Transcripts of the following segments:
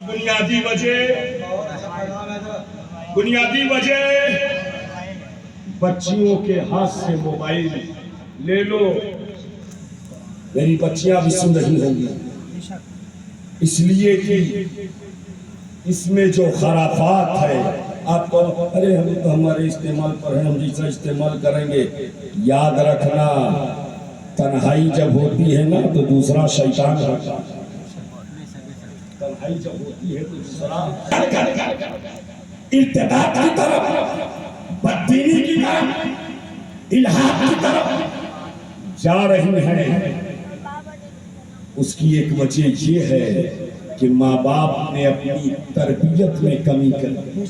بنیادی وجہ بچیوں کے ہاتھ سے موبائل لے لو. میری بچیاں بھی سن رہی ہوں گی، اس لیے کہ اس میں جو خرافات ہے آپ کو ارے ہم تو ہمارے استعمال پر ہیں، ہم جیسا استعمال کریں گے. یاد رکھنا تنہائی جب ہوتی ہے نا تو دوسرا شیطان ہوتا ہے. تنہائی جب ہوتی ہے تو دوسرا ارتداد کی طرف، بددینی کی طرف، الہاد کی طرف جا رہی ہیں. اس کی ایک وجہ یہ ہے کہ ماں باپ نے اپنی تربیت میں کمی کر دی.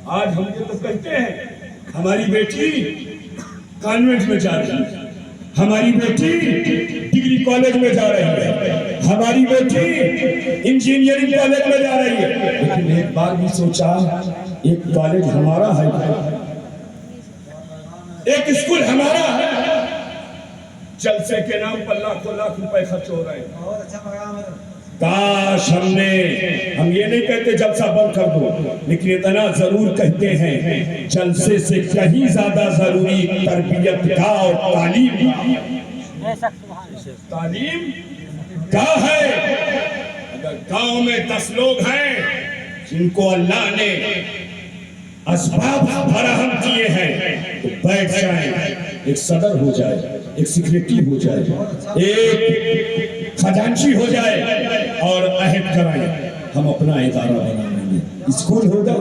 آج ہم یہ تو کہتے ہیں ہماری بیٹی کانوینٹ میں جا رہی ہے، ہماری بیٹی ڈگری کالج میں جا رہی ہے، ہماری بیٹی انجینئرنگ کالج میں جا رہی ہے. لیکن ایک بار بھی سوچا ایک کالج ہمارا ہے، ایک اسکول ہمارا ہے. جلسے کے نام پر لاکھوں لاکھ روپے خرچ ہو رہے ہیں. کاش ہم یہ نہیں کہتے جلسہ بند کر دو، لیکن اتنا ضرور کہتے ہیں جلسے سے کہیں زیادہ ضروری تربیت کا اور تعلیم کا ہے. اگر گاؤں میں 10 لوگ ہیں جن کو اللہ نے اسباب فراہم کیے ہیں تو بیٹھ جائیں، ایک صدر ہو جائے، ایک سیکریٹری ہو جائے، ایک خزانچی ہو جائے اور عہد کرائیں ہم اپنا ادارہ بنا لیں گے. اسکول ہوگا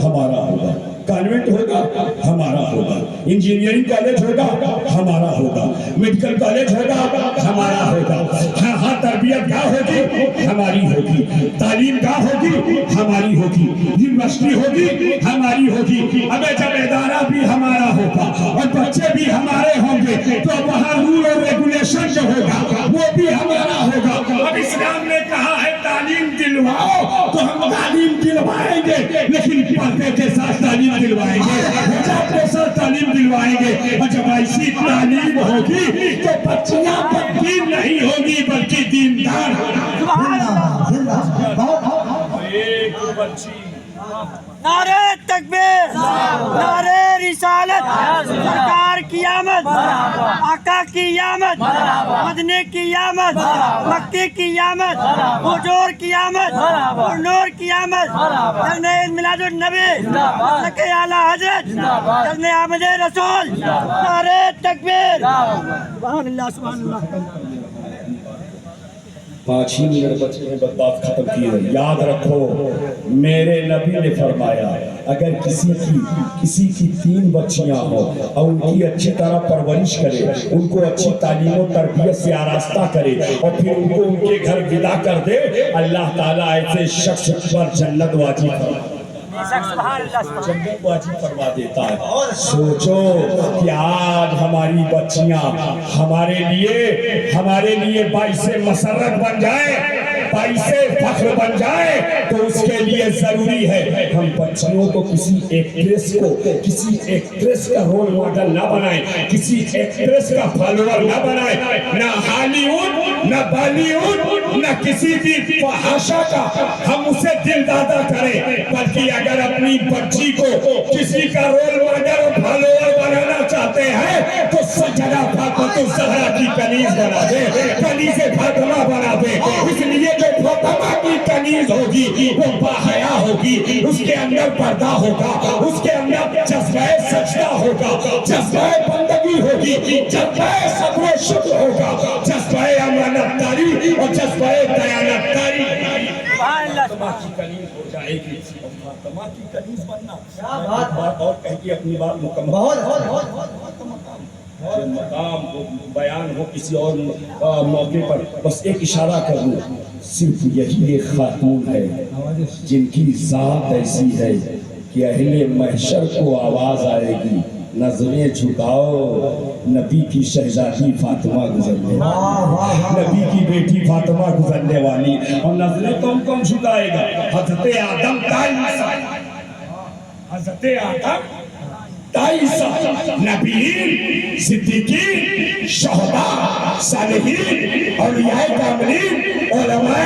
ہمارا ہوگا، کانوینٹ ہوگا ہمارا ہوگا، انجینئرنگ کالج ہوگا ہمارا ہوگا، میڈیکل کالج ہوگا ہمارا ہوگا. ہاں تربیت گاہ ہوگی ہماری ہوگی، تعلیم گاہ ہوگی ہماری ہوگی، یونیورسٹی ہوگی ہماری ہوگی. اب جب ادارہ بھی ہمارا ہوگا اور بچے بھی ہمارے ہوں گے تو وہاں رول اور ریگولیشن جو ہوگا وہ بھی ہمارا ہوگا. اب اسلام نے کہا ہے تعلیم دلواؤ تو ہم تعلیم دلوائیں گے، لیکن پردے کے ساتھ تعلیم دلوائیں گے، حجاب کے ساتھ تعلیم دلوائیں گے. اور جب ایسی تعلیم ہوگی تو بچیاں بددین نہیں ہوگی بلکہ دیندار ہوگی. ایک بچی نعرہ تکبیر، نعرہ رسالت، سرکار کی آمد، آقا کی آمد، مدنی کی آمد، مکی کی آمد، حضور کی آمد، نور کی آمد، جلن میلاد النبی، حضرت اعلیٰ حضرت، جلن آمد رسول. نعرہ تکبیر. سبحان اللہ سبحان اللہ. 5 ہی منٹ بچے ہیں، بات ختم کی ہے. یاد رکھو میرے نبی نے فرمایا اگر کسی کی 3 بچیاں ہوں اور ان کی اچھی طرح پرورش کرے، ان کو اچھی تعلیم و تربیت سے آراستہ کرے اور پھر ان کو ان کے گھر ودا کر دے، اللہ تعالیٰ ایسے شخص پر جنت واجب فرما دیتا ہے. سوچو کہ آج ہماری بچیاں ہمارے لیے باعث مسرت بن جائے، باعث فخر بن جائے، تو اس کے لیے ضروری ہے ہم بچیوں کو کسی ایکٹریس کا رول ماڈل نہ بنائیں، کسی ایکٹریس کا فالوور نہ بنائیں، نہ ہالی ووڈ، نہ بالی ووڈ، نہ کسی بھی فحاشا کا ہم اسے دل دادا کریں. بلکہ اگر اپنی بچی کو کسی کا رول ماڈل اور فالوور بنانا چاہتے ہیں تو سجدہ فاطمہ الزہرا کی کنیز بنا دے، کنیز فاطمہ بنا دے. اس لیے جو فاطمہ کی کنیز ہوگی وہ باحیا ہوگی، اس کے اندر پردہ ہوگا، اس کے اندر جذبہ سجدہ ہوگا، جذبہ بندگی ہوگی، جذبہ صبر و شکر ہوگا، جذبہ امانت داری اور جذبہ دیانت داری. فاطمہ کی کنیز ہو جائے گی. فاطمہ کی کنیز بننا بات اور کہہ کے اپنی بات مکمل مقام ہو، بیان ہو کسی اور موقع پر بس ایک اشارہ کروں، صرف یہی ایک خاتون ہے جن کی ذات ایسی ہے کہ اہل محشر کو آواز آئے گی نظریں جھکاؤ، نبی کی شہزادی فاطمہ گزرنے والی، نبی کی بیٹی فاطمہ گزرنے والی. اور نظریں کون جھکائے گا؟ حضرت آدم تا عیسیٰ، حضرت آدم تا عیسیٰ، نبیین، صدیقین، شہداء، صالحین، اولیاء کاملین، علماء